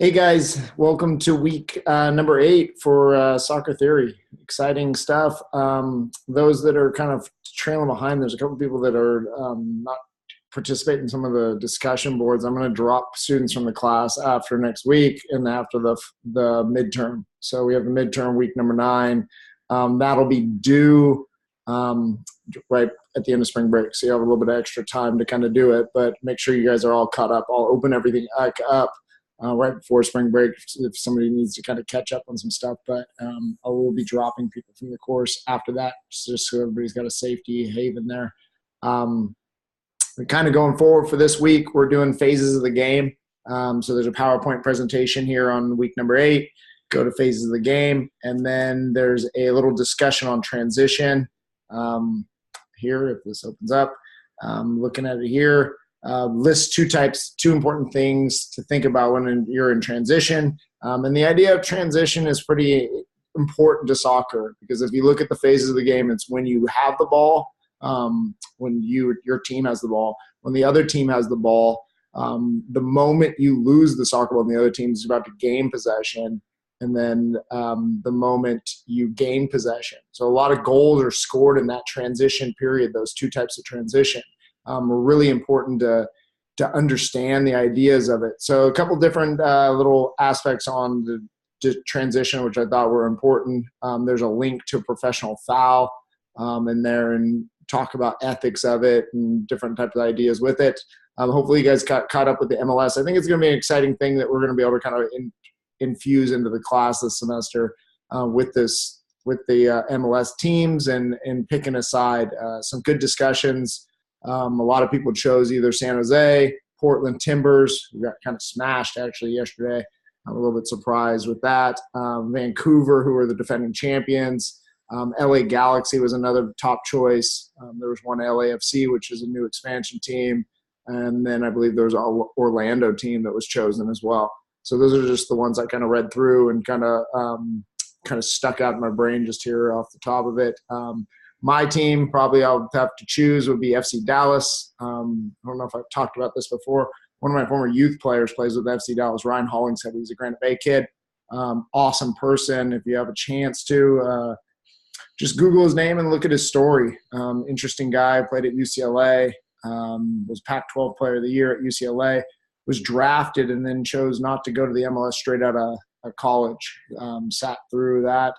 Hey guys, welcome to week number 8 for Soccer Theory. Exciting stuff. Those that are kind of trailing behind, there's a couple people that are not participating in some of the discussion boards. I'm going to drop students from the class after next week and after the midterm. So we have the midterm week number 9. That'll be due right at the end of spring break. So you have a little bit of extra time to kind of do it, but make sure you guys are all caught up. I'll open everything up right before spring break if somebody needs to kind of catch up on some stuff. But I will be dropping people from the course after that, just so everybody's got a safety haven there. We're kind of going forward for this week. We're doing phases of the game. So there's a PowerPoint presentation here on week number 8. Go to phases of the game. And then there's a little discussion on transition here, if this opens up. Looking at it here. List two important things to think about when you're in transition. And the idea of transition is pretty important to soccer, because if you look at the phases of the game, it's when you have the ball, when your team has the ball, when the other team has the ball, the moment you lose the soccer ball and the other team is about to gain possession, and then the moment you gain possession. So a lot of goals are scored in that transition period, those two types of transition. Are really important to understand the ideas of it. So a couple different little aspects on the transition, which I thought were important. There's a link to a professional foul in there, and talk about ethics of it and different types of ideas with it. Hopefully you guys got caught up with the MLS. I think it's going to be an exciting thing that we're going to be able to kind of infuse into the class this semester with the MLS teams and picking aside some good discussions. A lot of people chose either San Jose, Portland Timbers, who got kind of smashed actually yesterday. I'm a little bit surprised with that. Vancouver, who are the defending champions. LA Galaxy was another top choice. There was one LAFC, which is a new expansion team. And then I believe there was an Orlando team that was chosen as well. So those are just the ones I kind of read through and kind of stuck out in my brain just here off the top of it. My team, probably I'll have to choose, would be FC Dallas. I don't know if I've talked about this before. One of my former youth players plays with FC Dallas, Ryan Hollingshead. He's a Granite Bay kid. Awesome person. If you have a chance to, just Google his name and look at his story. Interesting guy, played at UCLA, was Pac-12 Player of the Year at UCLA, was drafted and then chose not to go to the MLS straight out of college. Sat through that,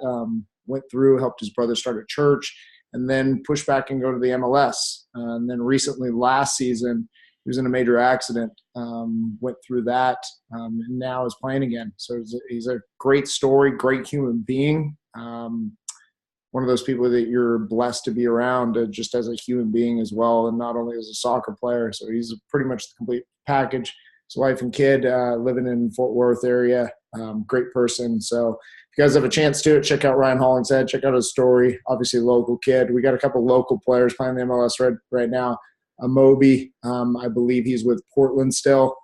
went through, helped his brother start a church, and then push back and go to the MLS. And then recently, last season, he was in a major accident, went through that, and now is playing again. So he's a great story, great human being. One of those people that you're blessed to be around just as a human being as well, and not only as a soccer player. So he's pretty much the complete package. His wife and kid living in Fort Worth area, great person. So if you guys have a chance to check out Ryan Hollingshead, check out his story. Obviously, local kid. We got a couple local players playing the MLS right now. Moby, I believe he's with Portland still.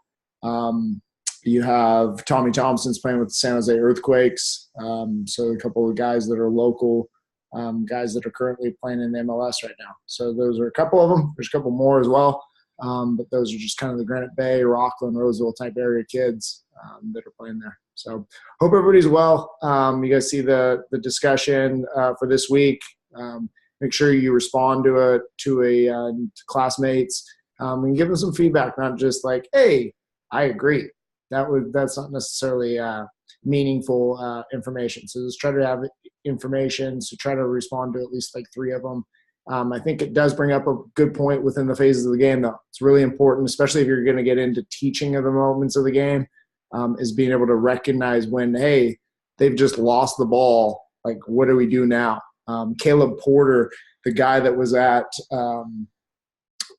You have Tommy Thompson's playing with the San Jose Earthquakes. So a couple of guys that are local, guys that are currently playing in the MLS right now. So those are a couple of them. There's a couple more as well. But those are just kind of the Granite Bay, Rockland, Roseville type area kids that are playing there. So hope everybody's well. You guys see the discussion for this week. Make sure you respond to classmates and give them some feedback, not just like, hey, I agree. That's not necessarily meaningful information. So just try to have information. So try to respond to at least like 3 of them. I think it does bring up a good point within the phases of the game, though. It's really important, especially if you're going to get into teaching of the moments of the game, is being able to recognize when, hey, they've just lost the ball. Like, what do we do now? Caleb Porter, the guy that was at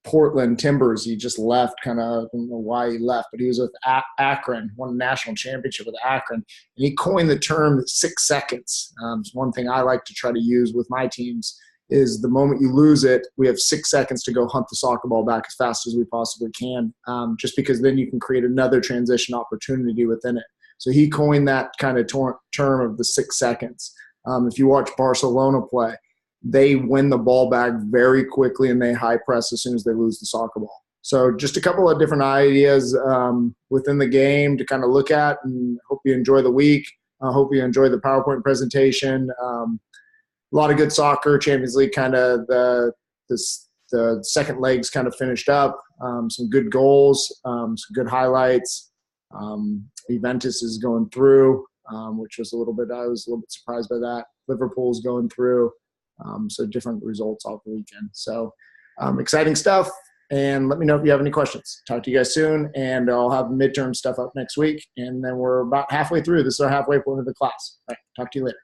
Portland Timbers, he just left. I don't know why he left, but he was with Akron, won a national championship with Akron, and he coined the term 6 seconds. It's one thing I like to try to use with my teams. Is the moment you lose it, we have 6 seconds to go hunt the soccer ball back as fast as we possibly can, just because then you can create another transition opportunity within it. So he coined that kind of term of the 6 seconds. If you watch Barcelona play, they win the ball back very quickly and they high press as soon as they lose the soccer ball. So just a couple of different ideas within the game to kind of look at, and hope you enjoy the week. I hope you enjoy the PowerPoint presentation. A lot of good soccer. Champions League kind of the second leg's kind of finished up. Some good goals, some good highlights. Juventus is going through, which was I was a little bit surprised by that. Liverpool's going through. So different results off the weekend. So exciting stuff. And let me know if you have any questions. Talk to you guys soon. And I'll have midterm stuff up next week. And then we're about halfway through. This is our halfway point of the class. All right. Talk to you later.